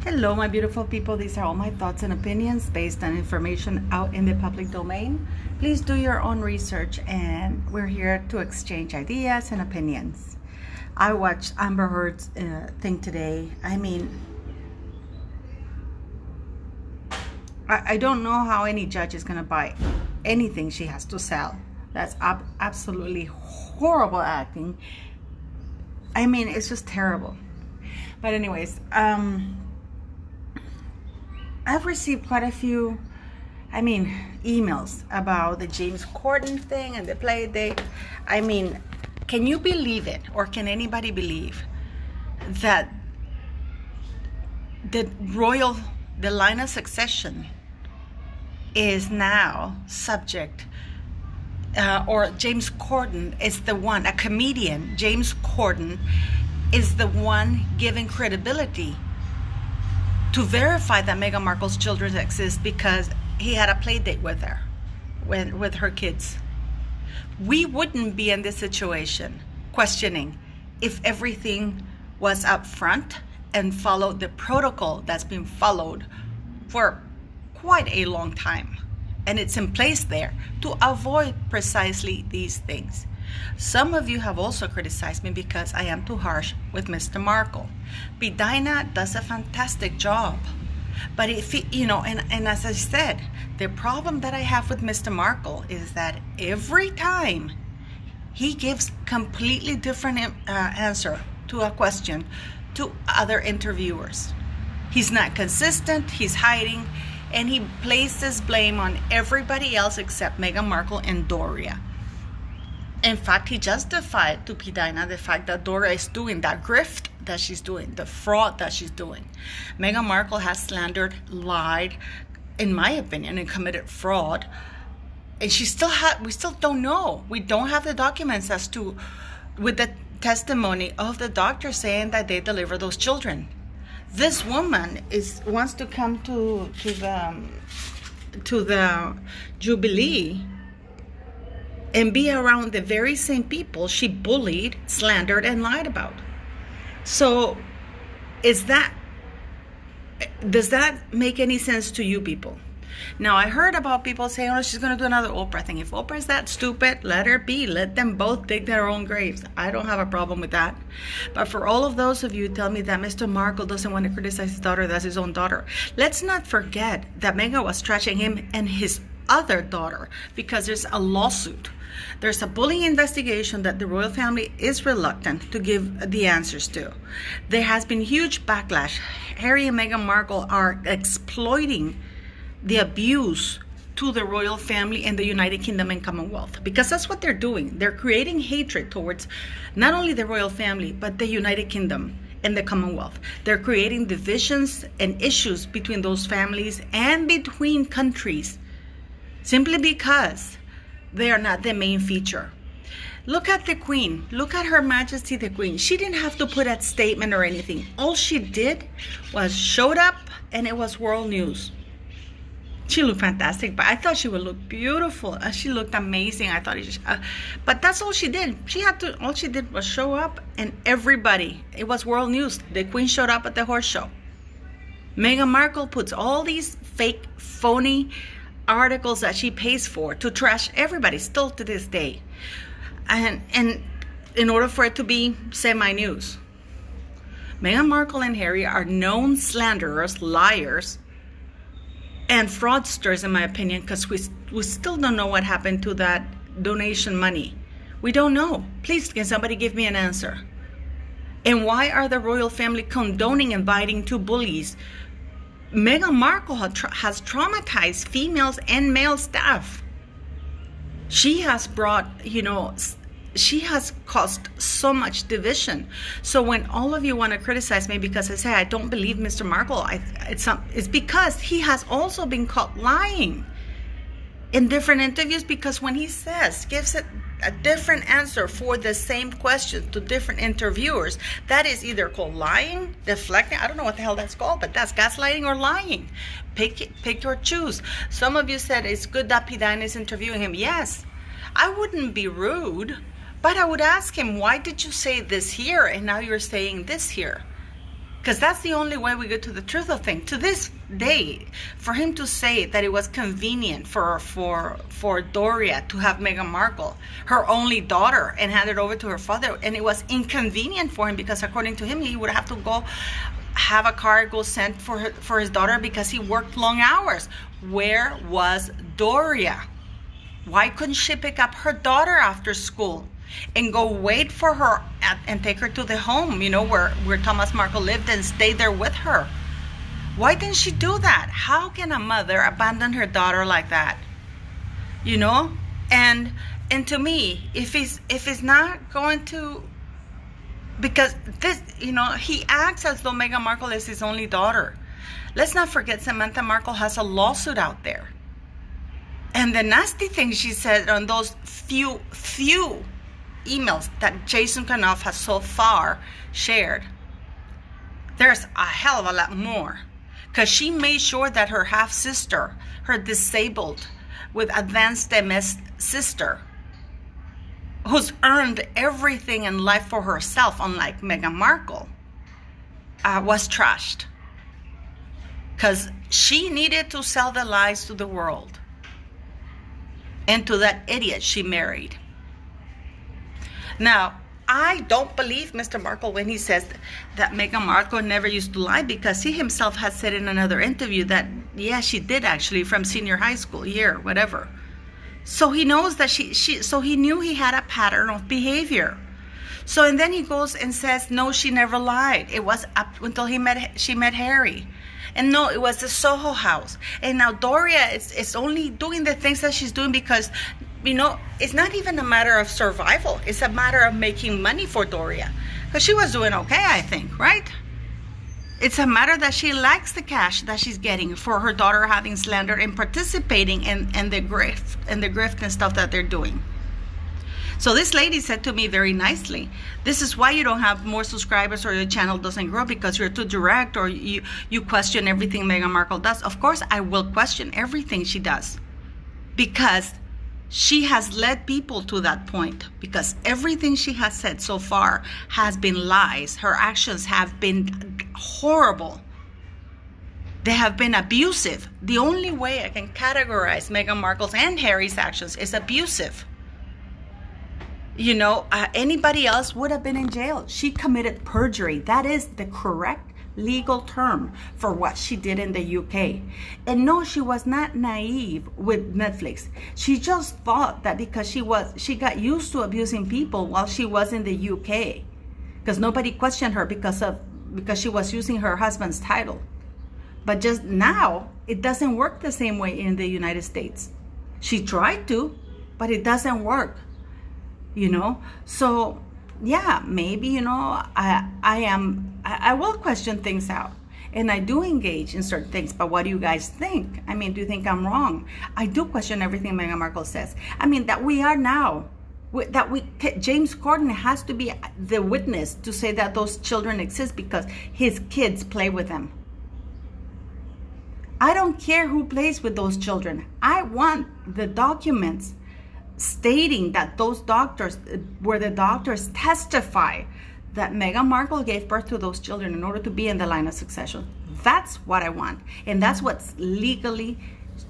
Hello, my beautiful people. These are all my thoughts and opinions based on information out in the public domain. Please do your own research, and we're here to exchange ideas and opinions. I watched Amber Heard's thing today. I mean, I don't know how any judge is going to buy anything she has to sell. That's absolutely horrible acting. I mean, it's just terrible. But anyways, I've received quite a few, emails about the James Corden thing and the play date. I mean, can you believe it, or can anybody believe that the line of succession is now subject, or James Corden is the one, a comedian, James Corden is the one giving credibility to verify that Meghan Markle's children exist because he had a play date with her, with her kids. We wouldn't be in this situation questioning if everything was up front and followed the protocol that's been followed for quite a long time. And it's in place there to avoid precisely these things. Some of you have also criticized me because I am too harsh with Mr. Markle. Bidina does a fantastic job. But if he, and as I said, the problem that I have with Mr. Markle is that every time he gives completely different answer to a question to other interviewers. He's not consistent, he's hiding, and he places blame on everybody else except Meghan Markle and Doria. In fact, he justified to Pidina the fact that Dora is doing that grift that she's doing, the fraud that she's doing. Meghan Markle has slandered, lied, in my opinion, and committed fraud. And we still don't know. We don't have the documents with the testimony of the doctor saying that they deliver those children. This woman wants to come to the Jubilee and be around the very same people she bullied, slandered, and lied about. So does that make any sense to you people? Now, I heard about people saying, oh, she's going to do another Oprah thing. If Oprah is that stupid, let her be. Let them both dig their own graves. I don't have a problem with that. But for all of those of you who tell me that Mr. Markle doesn't want to criticize his daughter, that's his own daughter, let's not forget that Meghan was trashing him and his other daughter because there's a lawsuit. There's a bullying investigation that the royal family is reluctant to give the answers to. There has been huge backlash. Harry and Meghan Markle are exploiting the abuse to the royal family in the United Kingdom and Commonwealth, because that's what they're doing. They're creating hatred towards not only the royal family, but the United Kingdom and the Commonwealth. They're creating divisions and issues between those families and between countries, simply because they are not the main feature. Look at the Queen. Look at Her Majesty the Queen. She didn't have to put that statement or anything. All she did was showed up, and it was world news. She looked fantastic, but I thought she would look beautiful. She looked amazing. I thought but that's all she did. All she did was show up, and everybody, it was world news. The Queen showed up at the horse show. Meghan Markle puts all these fake, phony articles that she pays for to trash everybody still to this day, and in order for it to be semi-news. Meghan Markle and Harry are known slanderers, liars, and fraudsters, in my opinion, because we still don't know what happened to that donation money. We don't know. Please, can somebody give me an answer? And why are the royal family condoning inviting two bullies? Meghan Markle has traumatized females and male staff. She has brought, she has caused so much division. So when all of you want to criticize me because I say I don't believe Mr. Markle, it's because he has also been caught lying in different interviews, because when he gives it a different answer for the same question to different interviewers, that is either called lying, deflecting, I don't know what the hell that's called, but that's gaslighting or lying. Pick or choose. Some of you said it's good that Pidina is interviewing him. Yes, I wouldn't be rude, but I would ask him, why did you say this here and now you're saying this here? Because that's the only way we get to the truth of things. To this day, for him to say that it was convenient for Doria to have Meghan Markle, her only daughter, and hand it over to her father, and it was inconvenient for him because according to him, he would have to go have a cargo sent for his daughter because he worked long hours. Where was Doria? Why couldn't she pick up her daughter after school and go wait for her and take her to the home, where Thomas Markle lived, and stay there with her? Why didn't she do that? How can a mother abandon her daughter like that? And to me, if he's not going to, because this, he acts as though Meghan Markle is his only daughter. Let's not forget Samantha Markle has a lawsuit out there. And the nasty thing she said on those few emails that Jason Kanoff has so far shared, there's a hell of a lot more, because she made sure that her half-sister, her disabled with advanced MS sister, who's earned everything in life for herself, unlike Meghan Markle, was trashed, because she needed to sell the lies to the world and to that idiot she married. Now, I don't believe Mr. Markle when he says that Meghan Markle never used to lie, because he himself has said in another interview that, yeah, she did actually, from senior high school year, whatever. So he knows that so he knew he had a pattern of behavior. So, and then he goes and says, no, she never lied. It was up until she met Harry. And no, it was the Soho house. And now Doria is only doing the things that she's doing because, it's not even a matter of survival. It's a matter of making money for Doria. Because she was doing okay, I think, right? It's a matter that she likes the cash that she's getting for her daughter having slander and participating in the grift and stuff that they're doing. So this lady said to me very nicely, this is why you don't have more subscribers or your channel doesn't grow, because you're too direct, or you question everything Meghan Markle does. Of course, I will question everything she does, because she has led people to that point, because everything she has said so far has been lies. Her actions have been horrible. They have been abusive. The only way I can categorize Meghan Markle's and Harry's actions is abusive. Anybody else would have been in jail. She committed perjury. That is the correct legal term for what she did in the UK. And no, she was not naive with Netflix. She just thought that because she got used to abusing people while she was in the UK, because nobody questioned her because she was using her husband's title. But just now, it doesn't work the same way in the United States. She tried to, but it doesn't work. So yeah, maybe, I will question things out, and I do engage in certain things. But what do you guys think? Do you think I'm wrong? I do question everything Meghan Markle says. That we are now, James Corden has to be the witness to say that those children exist because his kids play with them. I don't care who plays with those children. I want the documents stating that those doctors, where the doctors testify that Meghan Markle gave birth to those children in order to be in the line of succession. That's what I want. And that's what's legally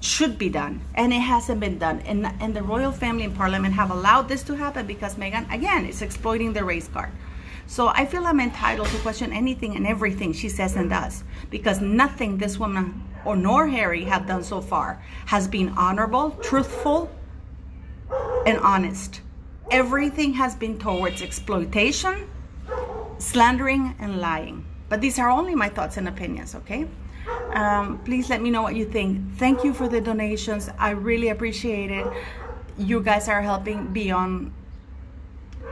should be done. And it hasn't been done. And the royal family and parliament have allowed this to happen because Meghan, again, is exploiting the race card. So I feel I'm entitled to question anything and everything she says and does, because nothing this woman nor Harry have done so far has been honorable, truthful, and honest. Everything has been towards exploitation, slandering, and lying. But these are only my thoughts and opinions, okay? Please let me know what you think. Thank you for the donations. I really appreciate it. You guys are helping beyond.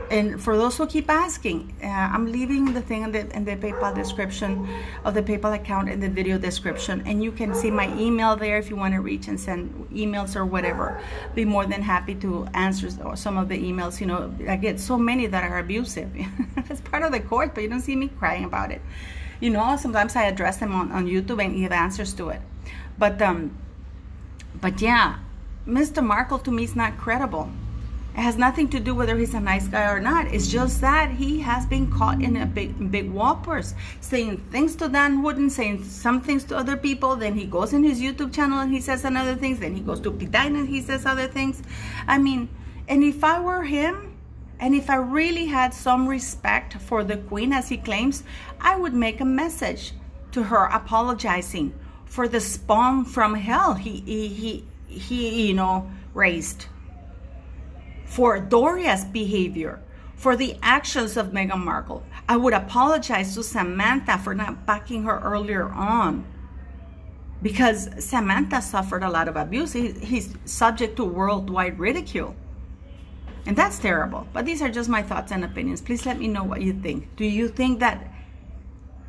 And for those who keep asking, I'm leaving the thing in the PayPal description of the PayPal account in the video description. And you can see my email there if you want to reach and send emails or whatever. Be more than happy to answer some of the emails. I get so many that are abusive. It's part of the course, but you don't see me crying about it. Sometimes I address them on YouTube and give answers to it. But yeah, Mr. Markle to me is not credible. It has nothing to do whether he's a nice guy or not. It's just that he has been caught in a big whoppers, saying things to Dan Wooden, saying some things to other people. Then he goes in his YouTube channel and he says another things. Then he goes to Pidine and he says other things. I mean, and if I were him, and if I really had some respect for the queen, as he claims, I would make a message to her apologizing for the spawn from hell he you know, raised. For Doria's behavior, for the actions of Meghan Markle. I would apologize to Samantha for not backing her earlier on, because Samantha suffered a lot of abuse. He's subject to worldwide ridicule, and that's terrible. But these are just my thoughts and opinions. Please let me know what you think. Do you think that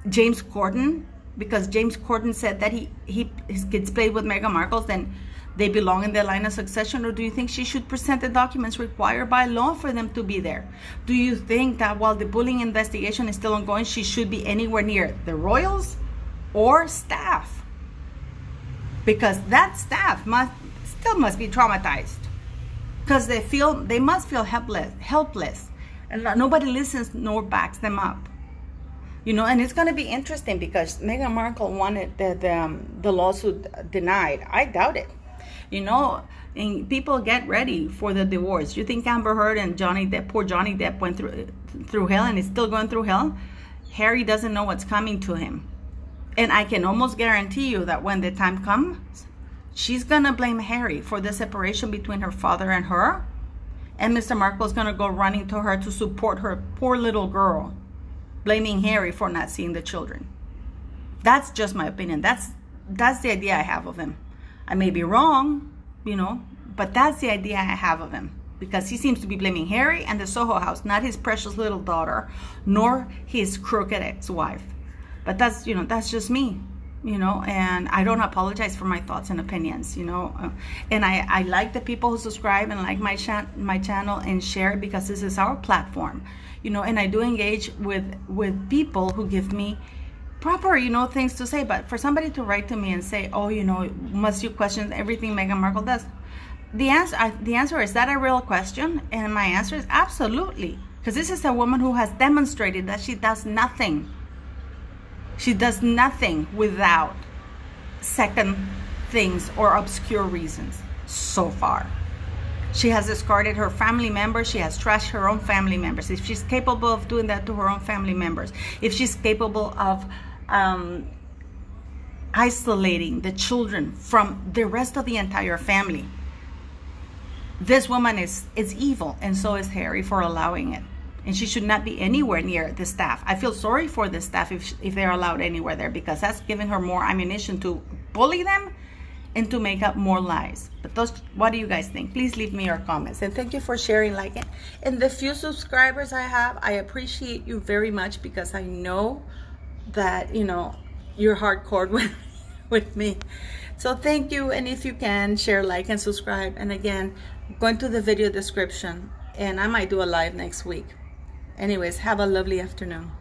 James Corden, because James Corden said that his kids played with Meghan Markle, then they belong in the line of succession? Or do you think she should present the documents required by law for them to be there? Do you think that while the bullying investigation is still ongoing, she should be anywhere near the royals or staff? Because that staff must be traumatized, because they must feel helpless, and nobody listens nor backs them up. You know, and it's going to be interesting because Meghan Markle wanted the lawsuit denied. I doubt it. You know, and people get ready for the divorce. You think Amber Heard and Johnny Depp, poor Johnny Depp, went through hell and is still going through hell? Harry doesn't know what's coming to him. And I can almost guarantee you that when the time comes, she's going to blame Harry for the separation between her father and her. And Mr. Markle is going to go running to her to support her poor little girl, blaming Harry for not seeing the children. That's just my opinion. That's the idea I have of him. I may be wrong, you know, but that's the idea I have of him, because he seems to be blaming Harry and the Soho House, not his precious little daughter, nor his crooked ex-wife. But that's, you know, that's just me, you know, and I don't apologize for my thoughts and opinions, you know. And I like the people who subscribe and like my channel and share it, because this is our platform, you know, and I do engage with people who give me proper, you know, things to say. But for somebody to write to me and say, oh, you know, must you question everything Meghan Markle does? The answer is that a real question? And my answer is absolutely, because this is a woman who has demonstrated that she does nothing. She does nothing without second things or obscure reasons so far. She has discarded her family members. She has trashed her own family members. If she's capable of doing that to her own family members, if she's capable of isolating the children from the rest of the entire family, this woman is evil, and so is Harry for allowing it. And she should not be anywhere near the staff. I feel sorry for the staff if they're allowed anywhere there, because that's giving her more ammunition to bully them and to make up more lies. But what do you guys think? Please leave me your comments. And thank you for sharing, liking. And the few subscribers I have, I appreciate you very much, because I know that, you know, you're hardcore with me. So thank you. And if you can, share, like, and subscribe. And again, go into the video description, and I might do a live next week. Anyways, have a lovely afternoon.